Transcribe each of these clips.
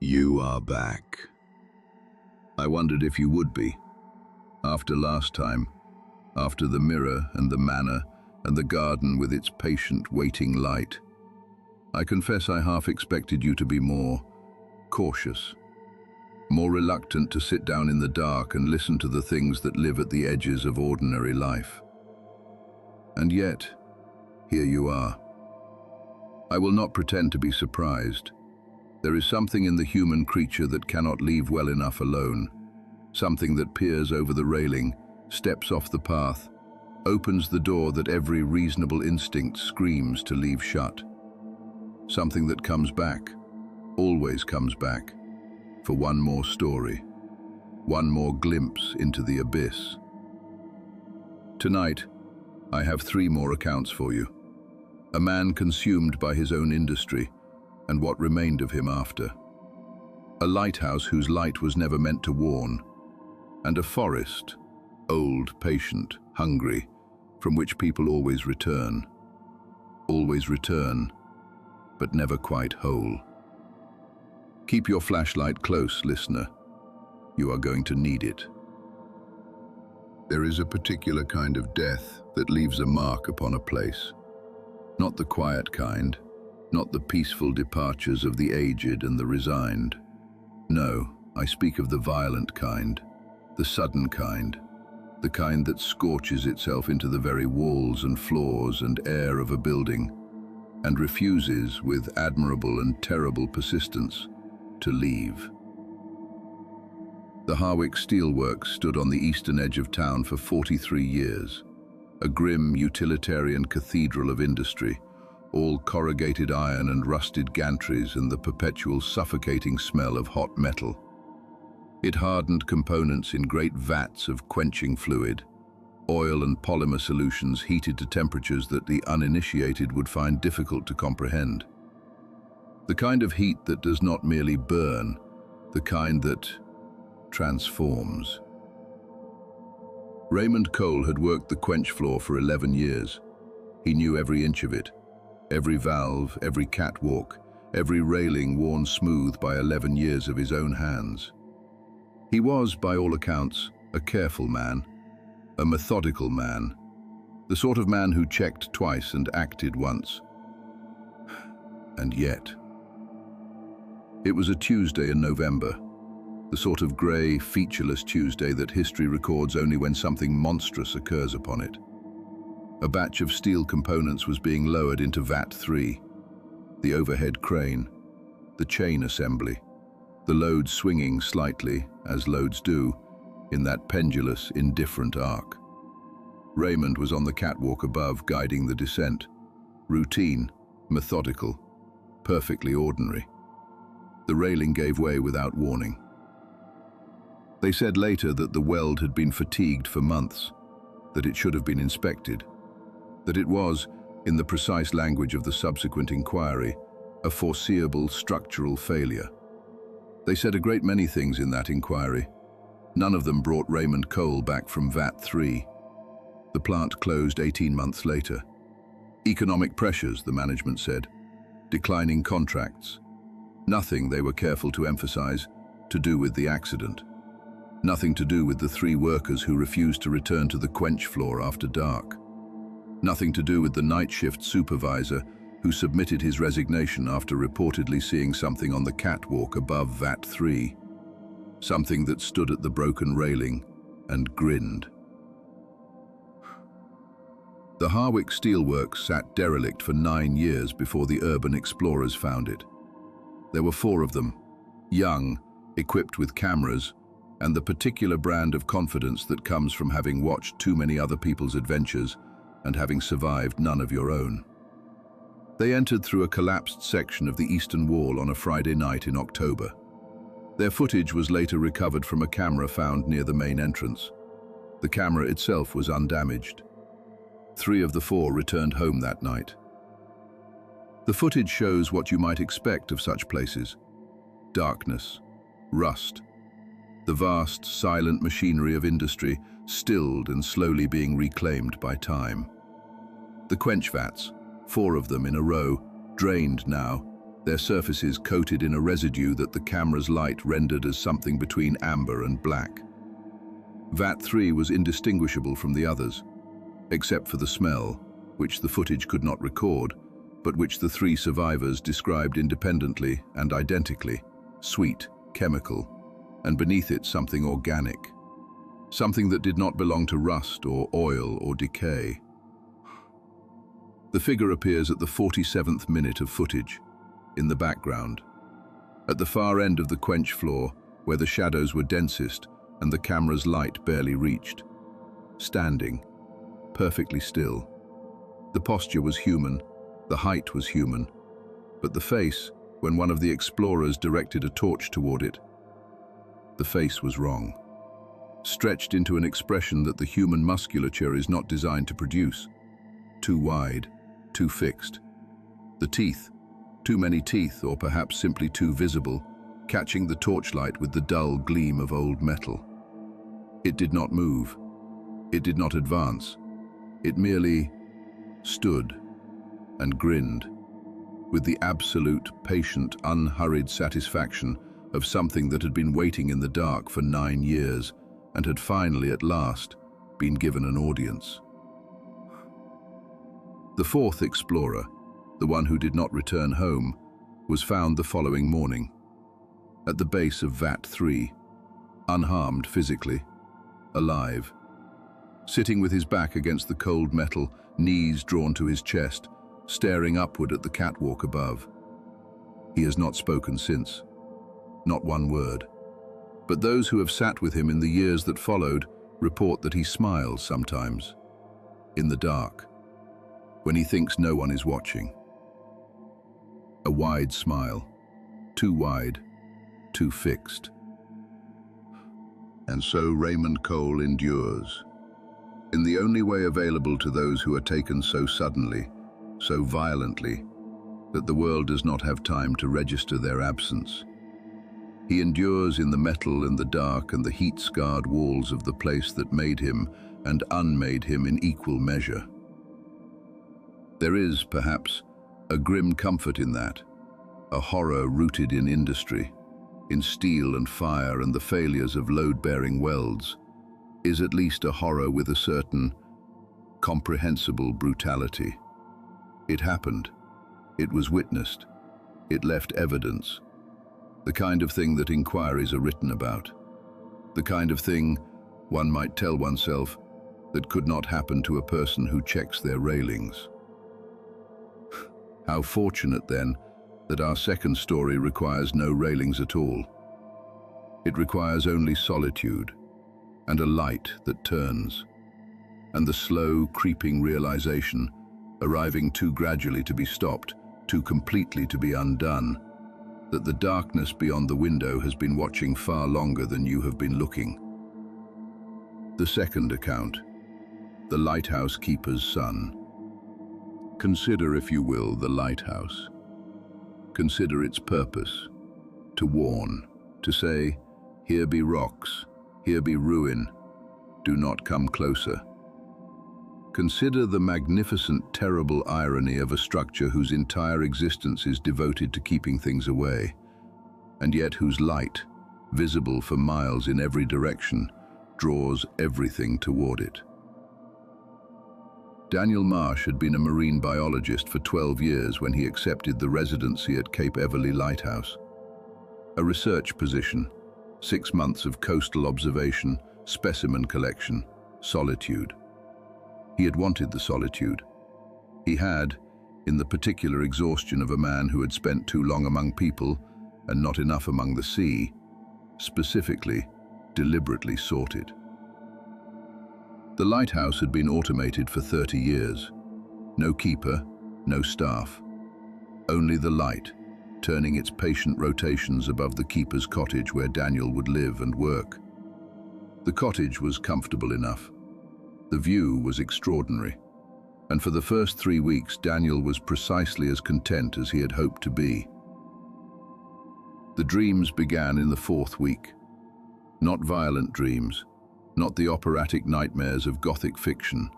You are back. I wondered if you would be. After last time, after the mirror and the manor and the garden with its patient waiting light, I confess I half expected you to be more cautious, more reluctant to sit down in the dark and listen to the things that live at the edges of ordinary life. And yet, here you are. I will not pretend to be surprised. There is something in the human creature that cannot leave well enough alone, something that peers over the railing, steps off the path, opens the door that every reasonable instinct screams to leave shut. Something that comes back, always comes back, for one more story, one more glimpse into the abyss. Tonight, I have 3 more accounts for you. A man consumed by his own industry, and what remained of him after. A lighthouse whose light was never meant to warn, and a forest, old, patient, hungry, from which people always return, but never quite whole. Keep your flashlight close, listener. You are going to need it. There is a particular kind of death that leaves a mark upon a place. Not the quiet kind, not the peaceful departures of the aged and the resigned. No, I speak of the violent kind, the sudden kind, the kind that scorches itself into the very walls and floors and air of a building, and refuses, with admirable and terrible persistence, to leave. The Harwick Steelworks stood on the eastern edge of town for 43 years, a grim utilitarian cathedral of industry, all corrugated iron and rusted gantries and the perpetual suffocating smell of hot metal. It hardened components in great vats of quenching fluid, oil and polymer solutions heated to temperatures that the uninitiated would find difficult to comprehend. The kind of heat that does not merely burn, the kind that transforms. Raymond Cole had worked the quench floor for 11 years. He knew every inch of it, every valve, every catwalk, every railing worn smooth by 11 years of his own hands. He was, by all accounts, a careful man, a methodical man, the sort of man who checked twice and acted once. And yet, it was a Tuesday in November, the sort of grey, featureless Tuesday that history records only when something monstrous occurs upon it. A batch of steel components was being lowered into Vat 3, the overhead crane, the chain assembly, the load swinging slightly, as loads do, in that pendulous, indifferent arc. Raymond was on the catwalk above, guiding the descent. Routine, methodical, perfectly ordinary. The railing gave way without warning. They said later that the weld had been fatigued for months, that it should have been inspected, that it was, in the precise language of the subsequent inquiry, a foreseeable structural failure. They said a great many things in that inquiry. None of them brought Raymond Cole back from Vat 3. The plant closed 18 months later. Economic pressures, the management said. Declining contracts. Nothing, they were careful to emphasize, to do with the accident. Nothing to do with the 3 workers who refused to return to the quench floor after dark. Nothing to do with the night shift supervisor who submitted his resignation after reportedly seeing something on the catwalk above Vat 3. Something that stood at the broken railing and grinned. The Harwick Steelworks sat derelict for 9 years before the urban explorers found it. There were 4 of them, young, equipped with cameras, and the particular brand of confidence that comes from having watched too many other people's adventures and having survived none of your own. They entered through a collapsed section of the eastern wall on a Friday night in October. Their footage was later recovered from a camera found near the main entrance. The camera itself was undamaged. 3 of the 4 returned home that night. The footage shows what you might expect of such places: darkness, rust, the vast, silent machinery of industry stilled and slowly being reclaimed by time. The quench vats, 4 of them in a row, drained now, their surfaces coated in a residue that the camera's light rendered as something between amber and black. VAT-3 was indistinguishable from the others, except for the smell, which the footage could not record, but which the three survivors described independently and identically: sweet, chemical, and beneath it something organic, something that did not belong to rust or oil or decay. The figure appears at the 47th minute of footage, in the background, at the far end of the quench floor, where the shadows were densest and the camera's light barely reached. Standing, perfectly still. The posture was human, the height was human, but the face, when one of the explorers directed a torch toward it, the face was wrong, stretched into an expression that the human musculature is not designed to produce. Too wide, too fixed. The teeth, too many teeth, or perhaps simply too visible, catching the torchlight with the dull gleam of old metal. It did not move. It did not advance. It merely stood and grinned, with the absolute, patient, unhurried satisfaction of something that had been waiting in the dark for 9 years and had finally, at last, been given an audience. The fourth explorer, the one who did not return home, was found the following morning, at the base of VAT-3, unharmed physically, alive, sitting with his back against the cold metal, knees drawn to his chest, staring upward at the catwalk above. He has not spoken since, not one word. But those who have sat with him in the years that followed report that he smiles sometimes, in the dark, when he thinks no one is watching. A wide smile, too wide, too fixed. And so Raymond Cole endures, in the only way available to those who are taken so suddenly, so violently, that the world does not have time to register their absence. He endures in the metal and the dark and the heat-scarred walls of the place that made him and unmade him in equal measure. There is, perhaps, a grim comfort in that, a horror rooted in industry, in steel and fire and the failures of load-bearing welds, is at least a horror with a certain comprehensible brutality. It happened. It was witnessed. It left evidence. The kind of thing that inquiries are written about. The kind of thing, one might tell oneself, that could not happen to a person who checks their railings. How fortunate, then, that our second story requires no railings at all. It requires only solitude, and a light that turns, and the slow, creeping realization, arriving too gradually to be stopped, too completely to be undone, that the darkness beyond the window has been watching far longer than you have been looking. The second account, the lighthouse keeper's son. Consider, if you will, the lighthouse. Consider its purpose, to warn, to say, here be rocks, here be ruin, do not come closer. Consider the magnificent, terrible irony of a structure whose entire existence is devoted to keeping things away, and yet whose light, visible for miles in every direction, draws everything toward it. Daniel Marsh had been a marine biologist for 12 years when he accepted the residency at Cape Everley Lighthouse. A research position, 6 months of coastal observation, specimen collection, solitude. He had wanted the solitude. He had, in the particular exhaustion of a man who had spent too long among people and not enough among the sea, specifically, deliberately sought it. The lighthouse had been automated for 30 years. No keeper, no staff. Only the light, turning its patient rotations above the keeper's cottage where Daniel would live and work. The cottage was comfortable enough. The view was extraordinary. And for the first 3 weeks, Daniel was precisely as content as he had hoped to be. The dreams began in the 4th week. Not violent dreams, not the operatic nightmares of Gothic fiction.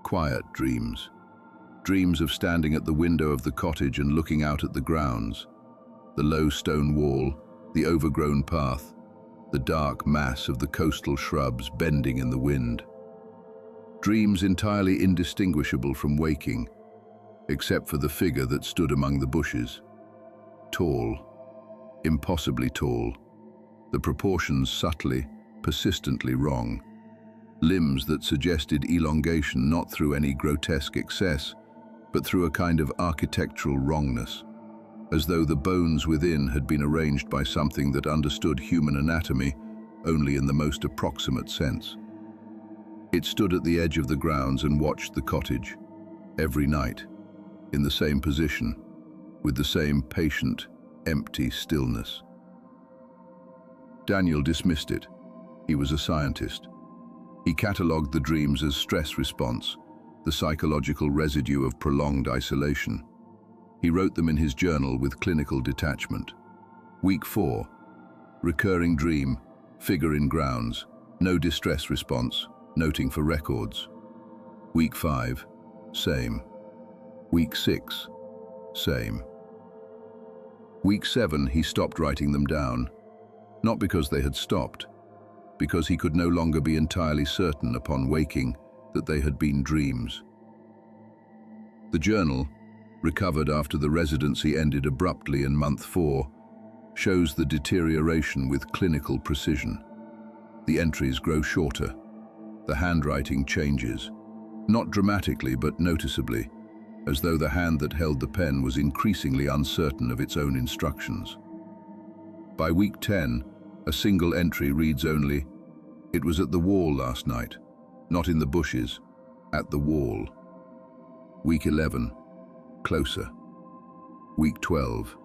Quiet dreams. Dreams of standing at the window of the cottage and looking out at the grounds, the low stone wall, the overgrown path, the dark mass of the coastal shrubs bending in the wind. Dreams entirely indistinguishable from waking, except for the figure that stood among the bushes. Tall, impossibly tall, the proportions subtly, persistently wrong. Limbs that suggested elongation not through any grotesque excess, but through a kind of architectural wrongness, as though the bones within had been arranged by something that understood human anatomy only in the most approximate sense. It stood at the edge of the grounds and watched the cottage, every night, in the same position, with the same patient, empty stillness. Daniel dismissed it. He was a scientist. He catalogued the dreams as stress response, the psychological residue of prolonged isolation. He wrote them in his journal with clinical detachment. Week 4, recurring dream, figure in grounds, no distress response, noting for records. Week 5, same. Week 6, same. Week 7, he stopped writing them down, not because they had stopped, because he could no longer be entirely certain upon waking that they had been dreams. The journal, recovered after the residency ended abruptly in month 4, shows the deterioration with clinical precision. The entries grow shorter. The handwriting changes, not dramatically but noticeably, as though the hand that held the pen was increasingly uncertain of its own instructions. By week 10, a single entry reads only, "It was at the wall last night, not in the bushes, at the wall." Week 11, closer. Week 12,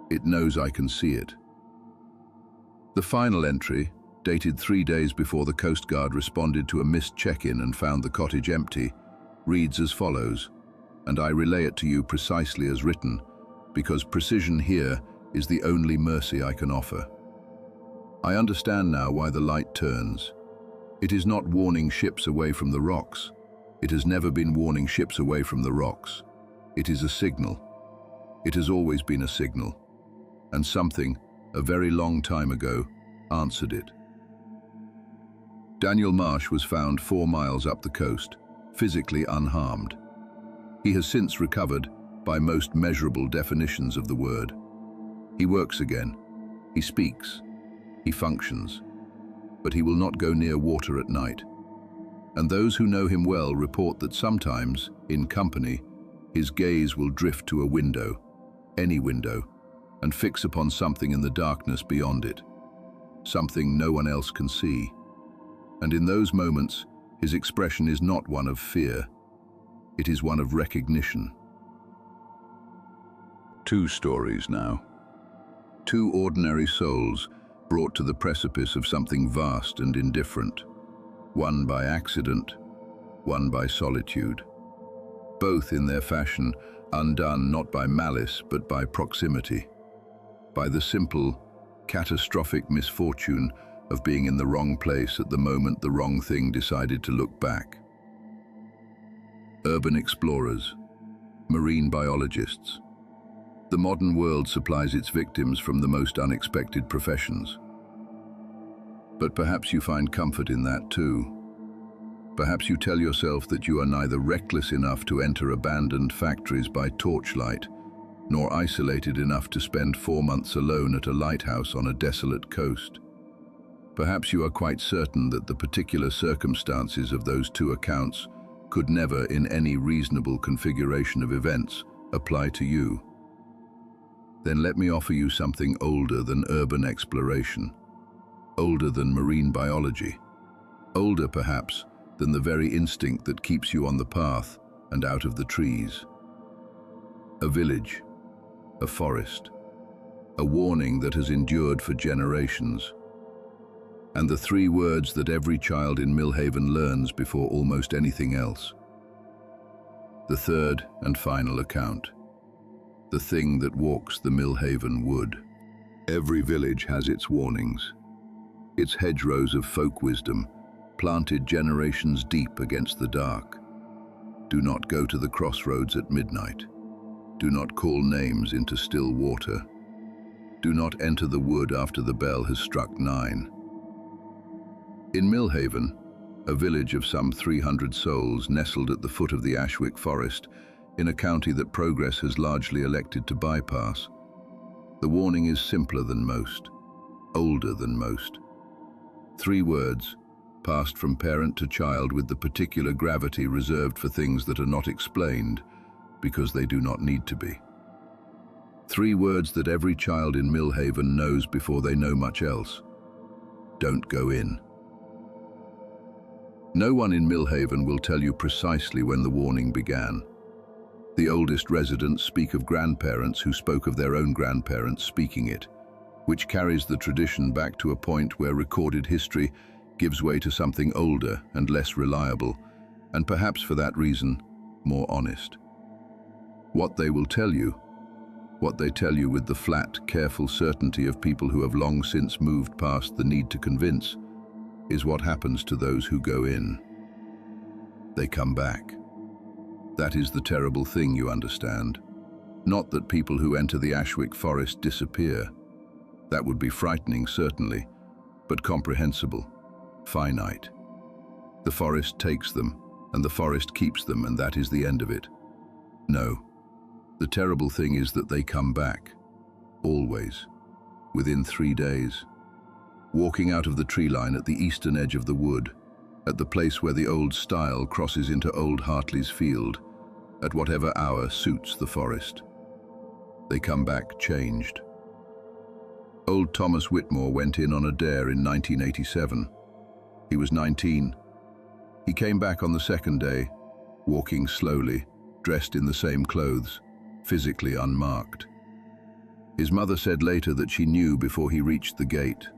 "It knows I can see it." The final entry, dated 3 days before the Coast Guard responded to a missed check-in and found the cottage empty, reads as follows, and I relay it to you precisely as written, because precision here is the only mercy I can offer. I understand now why the light turns. It is not warning ships away from the rocks. It has never been warning ships away from the rocks. It is a signal. It has always been a signal. And something, a very long time ago, answered it. Daniel Marsh was found 4 miles up the coast, physically unharmed. He has since recovered by most measurable definitions of the word. He works again. He speaks. He functions. But he will not go near water at night. And those who know him well report that sometimes, in company, his gaze will drift to a window, any window, and fix upon something in the darkness beyond it, something no one else can see. And in those moments, his expression is not one of fear. It is one of recognition. 2 stories now. 2 ordinary souls brought to the precipice of something vast and indifferent. One by accident, one by solitude. Both in their fashion undone not by malice but by proximity. By the simple, catastrophic misfortune of being in the wrong place at the moment the wrong thing decided to look back. Urban explorers, marine biologists. The modern world supplies its victims from the most unexpected professions. But perhaps you find comfort in that too. Perhaps you tell yourself that you are neither reckless enough to enter abandoned factories by torchlight, nor isolated enough to spend 4 months alone at a lighthouse on a desolate coast. Perhaps you are quite certain that the particular circumstances of those 2 accounts could never, in any reasonable configuration of events, apply to you. Then let me offer you something older than urban exploration, older than marine biology, older perhaps than the very instinct that keeps you on the path and out of the trees. A village, a forest, a warning that has endured for generations, and the 3 words that every child in Millhaven learns before almost anything else. The third and final account. The thing that walks the Millhaven Wood. Every village has its warnings, its hedgerows of folk wisdom, planted generations deep against the dark. Do not go to the crossroads at midnight. Do not call names into still water. Do not enter the wood after the bell has struck 9. In Millhaven, a village of some 300 souls nestled at the foot of the Ashwick Forest, in a county that progress has largely elected to bypass, the warning is simpler than most, older than most. 3 words, passed from parent to child with the particular gravity reserved for things that are not explained because they do not need to be. 3 words that every child in Millhaven knows before they know much else. Don't go in. No one in Millhaven will tell you precisely when the warning began. The oldest residents speak of grandparents who spoke of their own grandparents speaking it, which carries the tradition back to a point where recorded history gives way to something older and less reliable, and perhaps for that reason, more honest. What they will tell you, what they tell you with the flat, careful certainty of people who have long since moved past the need to convince, is what happens to those who go in. They come back. That is the terrible thing, you understand. Not that people who enter the Ashwick Forest disappear. That would be frightening, certainly, but comprehensible, finite. The forest takes them, and the forest keeps them, and that is the end of it. No. The terrible thing is that they come back. Always. Within 3 days. Walking out of the tree line at the eastern edge of the wood, at the place where the old stile crosses into Old Hartley's field, at whatever hour suits the forest. They come back changed. Old Thomas Whitmore went in on a dare in 1987. He was 19. He came back on the second day, walking slowly, dressed in the same clothes, physically unmarked. His mother said later that she knew before he reached the gate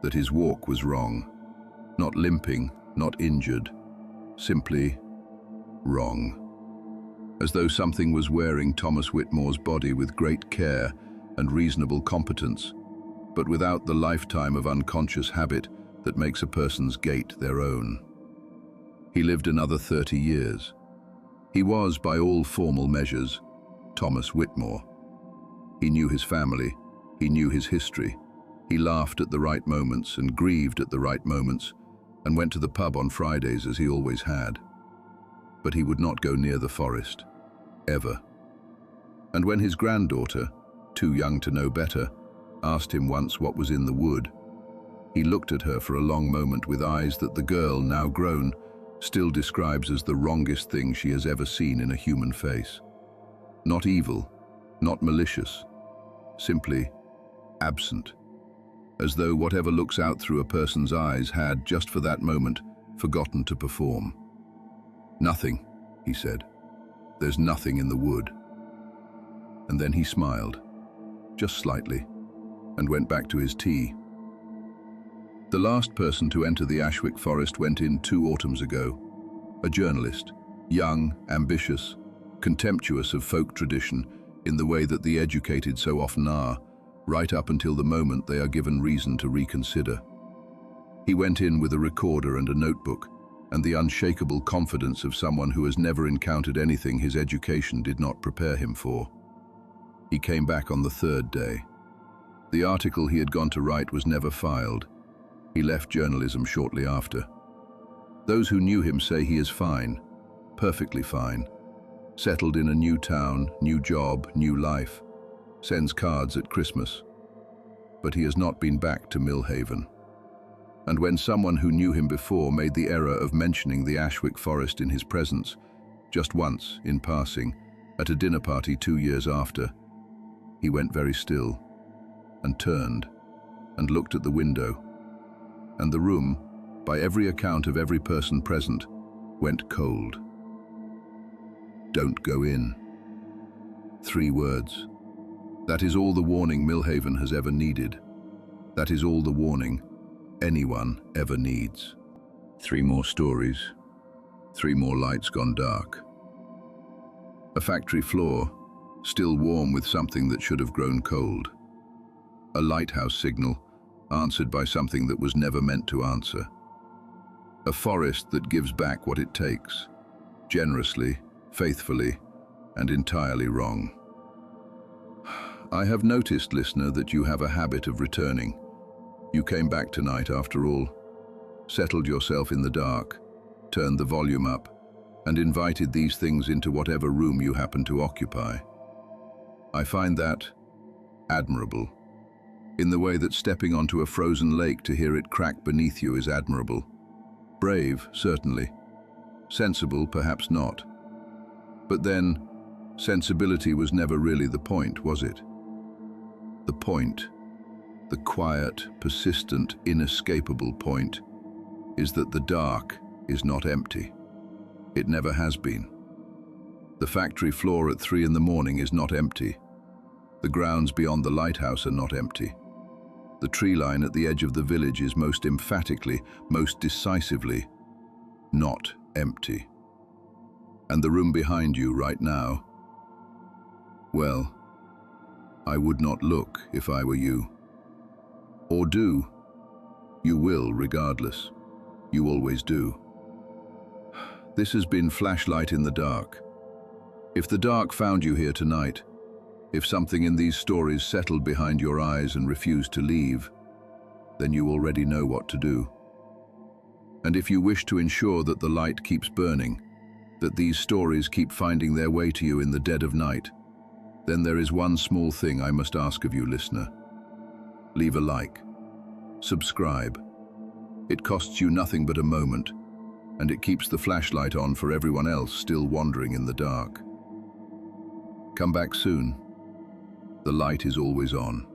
that his walk was wrong. Not limping, not injured, simply wrong. As though something was wearing Thomas Whitmore's body with great care and reasonable competence, but without the lifetime of unconscious habit that makes a person's gait their own. He lived another 30 years. He was, by all formal measures, Thomas Whitmore. He knew his family, he knew his history. He laughed at the right moments and grieved at the right moments, and went to the pub on Fridays as he always had. But he would not go near the forest, ever. And when his granddaughter, too young to know better, asked him once what was in the wood, he looked at her for a long moment with eyes that the girl, now grown, still describes as the wrongest thing she has ever seen in a human face. Not evil, not malicious, simply absent. As though whatever looks out through a person's eyes had, just for that moment, forgotten to perform. Nothing, he said. There's nothing in the wood. And then he smiled, just slightly, and went back to his tea. The last person to enter the Ashwick Forest went in 2 autumns ago. A journalist, young, ambitious, contemptuous of folk tradition in the way that the educated so often are, right up until the moment they are given reason to reconsider. He went in with a recorder and a notebook, and the unshakable confidence of someone who has never encountered anything his education did not prepare him for. He came back on the 3rd day. The article he had gone to write was never filed. He left journalism shortly after. Those who knew him say he is fine, perfectly fine, settled in a new town, new job, new life, sends cards at Christmas. But he has not been back to Millhaven. And when someone who knew him before made the error of mentioning the Ashwick Forest in his presence, just once, in passing, at a dinner party 2 years after, he went very still, and turned, and looked at the window, and the room, by every account of every person present, went cold. Don't go in. 3 words. That is all the warning Millhaven has ever needed. That is all the warning anyone ever needs. 3 more stories. 3 more lights gone dark. A factory floor, still warm with something that should have grown cold. A lighthouse signal, answered by something that was never meant to answer. A forest that gives back what it takes, generously faithfully and entirely wrong. I have noticed, listener, that you have a habit of returning. You came back tonight after all, settled yourself in the dark, turned the volume up, and invited these things into whatever room you happen to occupy. I find that admirable, in the way that stepping onto a frozen lake to hear it crack beneath you is admirable. Brave, certainly. Sensible, perhaps not. But then, sensibility was never really the point, was it? The point, the quiet, persistent, inescapable point, is that the dark is not empty. It never has been. The factory floor at 3 in the morning is not empty. The grounds beyond the lighthouse are not empty. The tree line at the edge of the village is most emphatically, most decisively, not empty. And the room behind you right now, well, I would not look if I were you. Or do. You will regardless. You always do. This has been Flashlight in the Dark. If the dark found you here tonight, if something in these stories settled behind your eyes and refused to leave, then you already know what to do. And if you wish to ensure that the light keeps burning, that these stories keep finding their way to you in the dead of night, then there is one small thing I must ask of you, listener. Leave a like. Subscribe. It costs you nothing but a moment, and it keeps the flashlight on for everyone else still wandering in the dark. Come back soon. The light is always on.